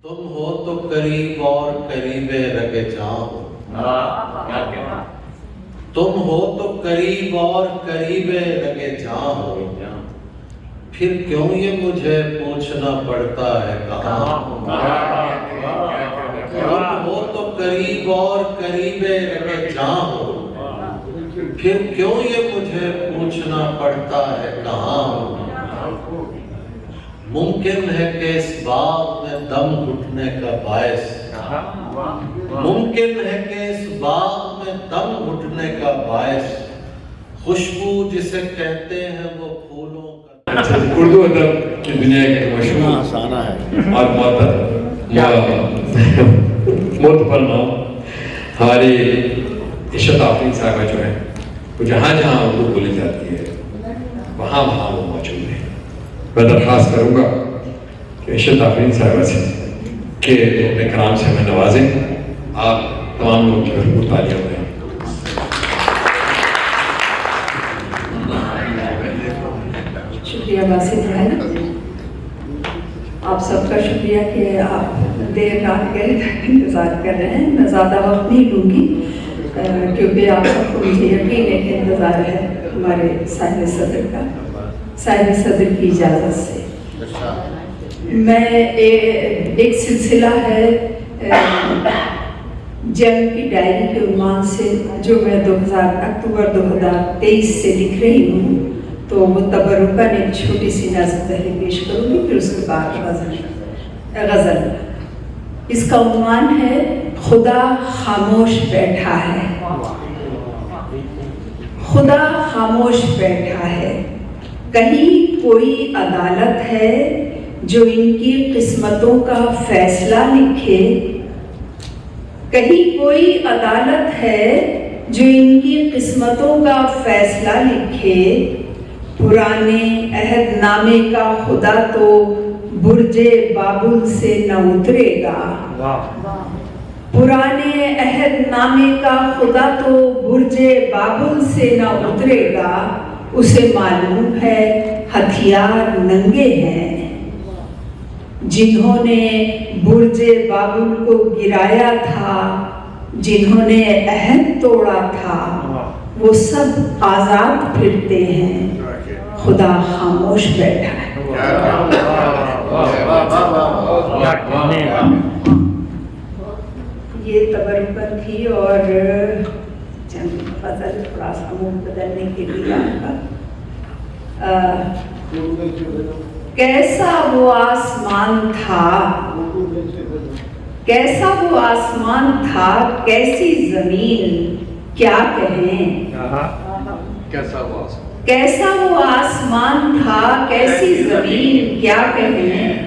تم ہو تو قریب اور قریب رگ جاں ہو، تم ہو تو قریب اور قریب رگ جاں ہو، پھر کیوں یہ مجھے پوچھنا پڑتا ہے کہاں ہو۔ تم ہو تو قریب اور قریب رگ جاں ہو، پھر کیوں یہ مجھے پوچھنا پڑتا ہے کہاں ہو۔ ممکن ہے کہ اس باغ میں دم گھٹنے کا باعث، ممکن ہے کہ اس باغ میں دم گھٹنے کا باعث خوشبو جسے کہتے ہیں وہ پھولوں کا۔ اردو ادب کی دنیا کے مشہور اور معتبر نام ہماری عشرت آفرین صاحبہ جو ہے، وہ جہاں جہاں اردو بولی جاتی ہے وہاں وہاں وہ موجود ہے۔ میں درخواست کروں گا کہ عشرت آفرین صاحبہ سے کہ اپنے کلام سے ہمیں نوازیں۔ آپ تمام لوگوں کی بھرپور تالیاں دیں۔ شکریہ باسط بھائی، آپ سب کا شکریہ کہ آپ دیر رات گئے انتظار کر رہے ہیں۔ میں زیادہ وقت نہیں لوں گی کیونکہ آپ سب کو مجھے یقین ہے کہ انتظار ہے ہمارے صاحب صدر کا۔ صاحب صدر کی اجازت سے میں ایک سلسلہ ہے جنگ کی ڈائری کے عنوان سے جو میں اکتوبر 2023 سے لکھ رہی ہوں، تو وہ تبرکاً ایک چھوٹی سی نظم پہلے پیش کروں گی، پھر اس کے بعد غزل۔ اس کا عنوان ہے خدا خاموش بیٹھا ہے۔ خدا خاموش بیٹھا ہے، کہیں کوئی عدالت ہے جو ان کی قسمتوں کا فیصلہ لکھے۔ کہیں کوئی عدالت ہے جو ان کی قسمتوں کا فیصلہ لکھے۔ پرانے عہد نامے کا خدا تو برج بابل سے نہ اترے گا۔ پرانے عہد نامے کا خدا تو برج بابل سے نہ اترے گا۔ اسے معلوم ہے ہتھیار ننگے ہیں۔ جنہوں نے برج بابل کو گرایا تھا، جنہوں نے عہد توڑا تھا، وہ سب آزاد پھرتے ہیں۔ خدا خاموش بیٹھا ہے۔ یہ تبرکن تھی اور چند فضل تھوڑا سا منہ بدلنے کے لیے آپ کا۔ کیسا وہ آسمان تھا، کیسا وہ آسمان تھا، کیسی زمین کیا کہیں۔ کیسا وہ آسمان تھا، کیسی زمین کیا کہیں۔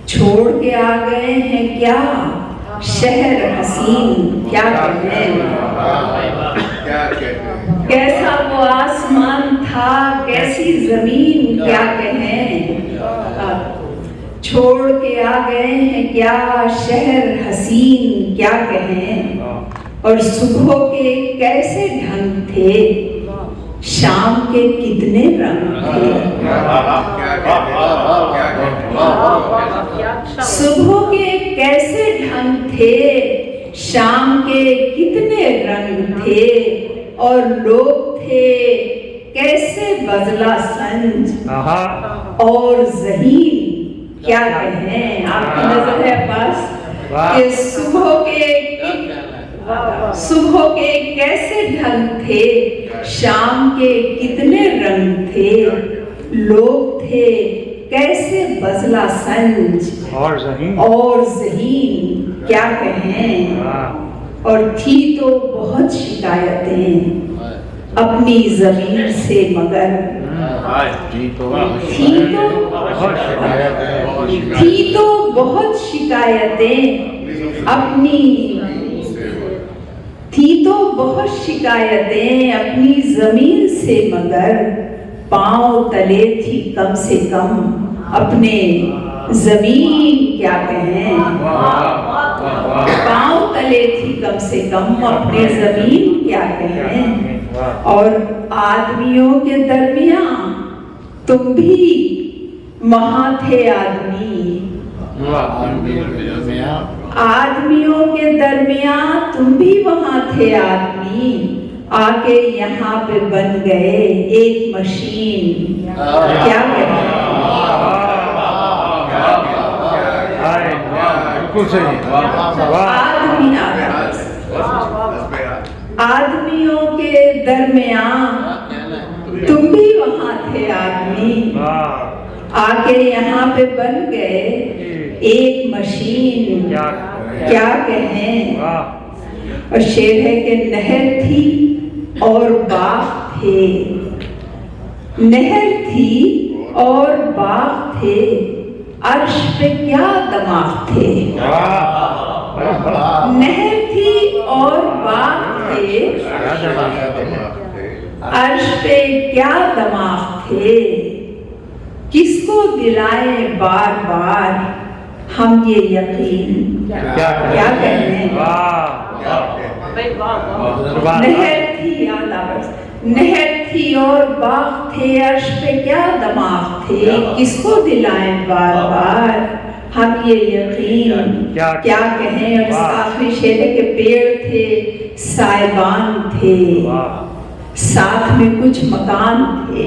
چھوڑ کے آ گئے ہیں کیا شہر حسین کیا کہیں۔ کیسا وہ آسمان تھا، کیسی زمین کیا کہیں۔ چھوڑ کے آ گئے ہیں کیا شہر حسین کیا کہیں۔ اور صبح کے کیسے ڈھنگ تھے، شام کے کتنے رنگ تھے۔ صبح کے کیسے ڈھنگ تھے، شام کے کتنے رنگ تھے۔ اور لوگ تھے کیسے بزلا سنج اور ذہین کیا کہیں۔ آپ کی نظر ہے پاس کہ صبح کے کیسے ڈھنگ تھے، شام کے کتنے رنگ تھے۔ لوگ تھے کیسے بزلا سنج اور ذہین کیا کہیں۔ اور تھی تو بہت شکایتیں اپنی ضمیر سے، مگر تھی تو بہت شکایتیں اپنی زمین سے، مگر پاؤں تلے تھی کم سے کم اپنے زمین کیا کہیں۔ پاؤں تلے تھی کم سے کم اپنے زمین کیا کہیں۔ اور آدمیوں کے درمیان تم بھی وہاں تھے آدمی، आदमियों के दरमियान तुम भी वहां थे आदमी, आके यहाँ पे बन गए एक मशीन। क्या कहें? आदमियों के दरमियान तुम भी वहां थे आदमी, आके यहाँ पे बन गए एक मशीन। क्या कहें? और शेर है कि नहर थी और बाग थे, नहर थी और बाग थे, अर्श पे क्या दमाग थे। नहर थी और बाग थे, अर्श पे क्या दमाग थे, किसको दिलाए बार बार हम ये यकीन। क्या कहने? नहर थी, नहर थी और बाग थे, अर्श पे क्या दमाग थे, किसको दिलाए बार बार हम ये यकीन। क्या कहें? और आखिरी शेर है कि पेड़ थे साइबान थे, साथ में कुछ मकान थे।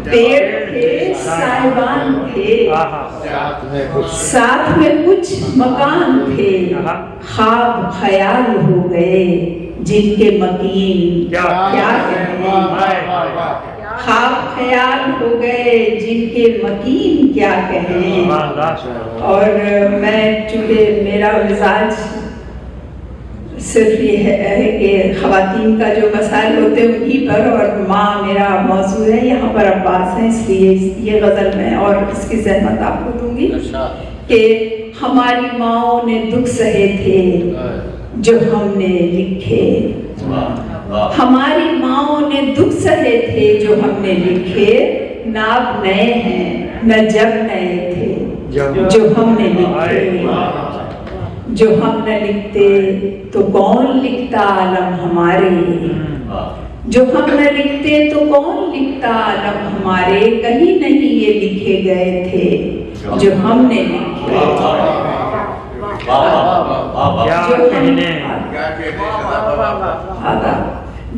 पेड़ थे साइबान थे, साथ में कुछ मकान थे, ख्वाब ख्याल हो गए जिनके मकीन। क्या कहें? ख्वाब ख्याल हो गए जिनके मकीन। क्या कहें? और मैं चूँकि मेरा मिजाज सिर्फ ये है कि ख़वातीन का जो मसाइल होते हैं उन्हीं पर, और माँ मेरा मौजूद है यहाँ पर, अब्बास है, इसलिए ये गज़ल में और इसकी ज़हमत आपको दूंगी कि हमारी माँओं ने दुख सहे थे जो हमने लिखे, हमारी माँओं ने दुख सहे थे जो हमने लिखे, नाब नए हैं न जब नए थे जो हमने लिखे। जो हम न लिखते तो कौन लिखता आलम हमारे, जो हम न लिखते तो कौन लिखता आलम हमारे, कहीं नहीं ये लिखे गए थे जो हमने लिखे।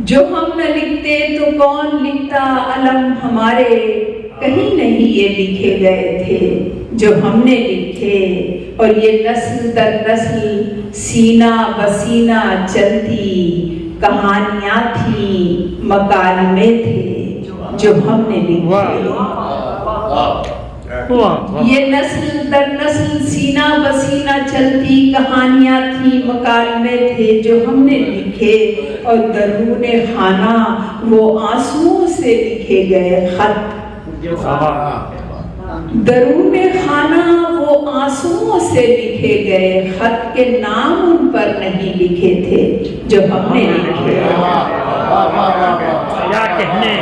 जो हम न लिखते तो कौन लिखता आलम हमारे, कहीं नहीं ये लिखे गए थे जो हमने लिखे। और ये नस्ल दर नस्ल सीना बसीना चलती कहानियां थी, मकालमे थे जो हमने लिखे। ये नस्ल दर नस्ल सीना बसीना चलती कहानियां थी, मकालमे थे जो हमने लिखे। और दरूने खाना वो आंसुओं से लिखे गए खत, दरूने खाना वो आंसुओं से लिखे गए खत के नाम उन पर नहीं लिखे थे जो हमने लिखे। क्या कहने?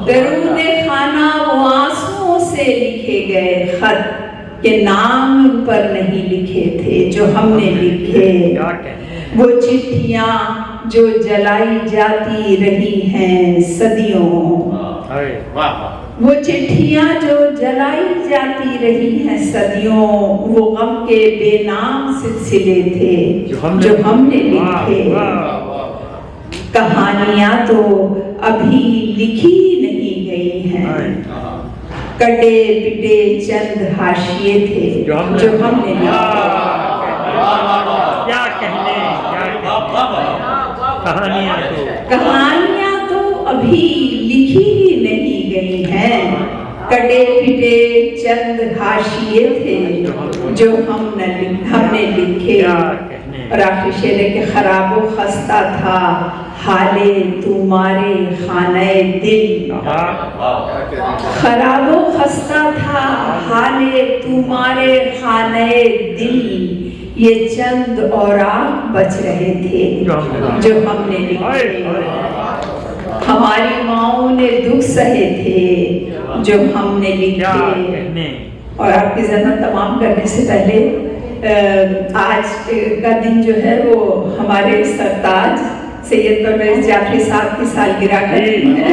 दरूने खाना वो आंसुओं से लिखे गए खत के नाम उन पर नहीं लिखे थे जो हमने लिखे। वो चिट्ठियां जो जलाई जाती रही हैं सदियों, वो चिट्ठियां जो जलाई जाती रही हैं सदियों, वो गम के बेनाम सिलसिले थे जो हमने लिखे। कहानियां तो अभी लिखी नहीं गई हैं, कटे पिटे चंद हाशिए थे जो हमने लिखे। क्या कहने? कहानियां तो अभी लिखी ही नहीं गई हैं, कटे पिटे चंद हाशिए थे जो हमने लिखे। और आखिरी शेर है कि खराबो खस्ता था हाले तुम्हारे खाने दिल, खराबो खस्ता था हाले तुम्हारे खाने दिल, ये चंद और आग बच रहे थे जो हमने लिखे। हमारी माँओं ने दुख सहे थे जो हमने लिखे। और आपकी ज़हमत तमाम करने से पहले आज का दिन जो है वो हमारे सरताज सैयद परवेज़ जाफरी साहब की सालगिरह का दिन है।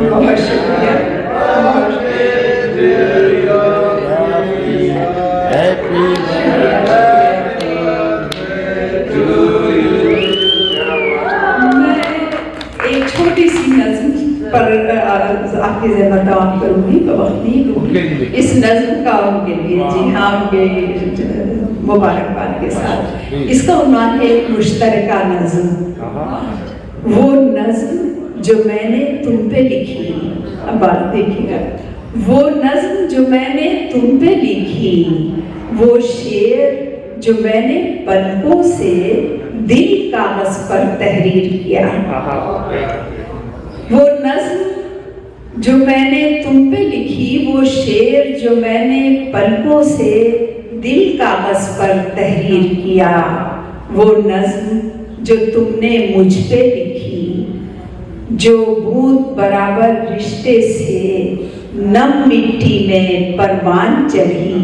बहुत शुक्रिया। मैं एक छोटी सी नज़्म पर आपकी ज़हमत करूँगी, वक्त नहीं दूँगी। इस नज़्म का उनके लिए, जी हाँ, उनके मुबारकबाद के साथ। इसका उन्वान है मुश्तरका नज़्म। वो नज़्म जो मैंने तुम पे लिखी, अब बात देखिएगा, वो नज़्म जो मैंने तुम पे लिखी, वो शेर जो मैंने पलकों से दिल कागज पर तहरीर किया, वो नज़्म जो मैंने तुम पे लिखी, वो शेर जो मैंने पलकों से दिल कागज पर तहरीर किया, वो नज़्म जो तुमने मुझ पे लिखी, जो बूंद बराबर रिश्ते से नम मिट्टी में परवान चढ़ी,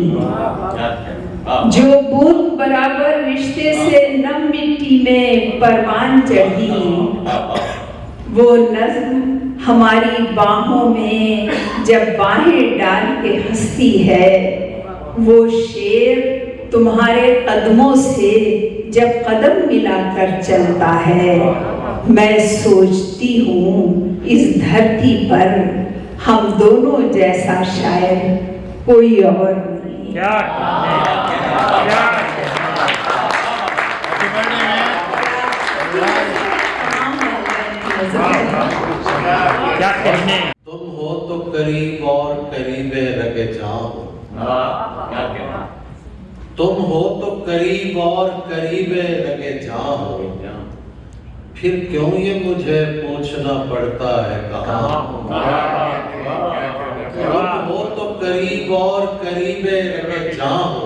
जो बूंद बराबर रिश्ते से नम मिट्टी में परवान चढ़ी, वो नज़्म हमारी बाहों में जब बाहें डाल के हंसती है, वो शेर तुम्हारे कदमों से जब कदम मिलाकर चलता है। मैं सोचती हूँ इस धरती पर हम दोनों जैसा शायर कोई और नहीं। क्या कहने। तुम हो तो करीब और करीबे लगे जाओ, तुम हो तो करीब और करीबे लगे जाओ, फिर क्यों ये मुझे पूछना पड़ता है कहाँ हूँ। तुम हो तो करीब और करीबे लगे जाओ,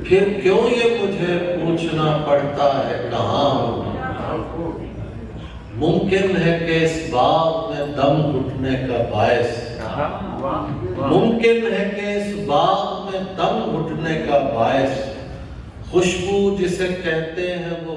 फिर क्यों ये मुझे पूछना पड़ता है कहाँ हूँ। मुमकिन है कि इस बाग में दम घुटने का बायस, मुमकिन है कि इस बाग में दम घुटने का बायस खुशबू जिसे कहते हैं वो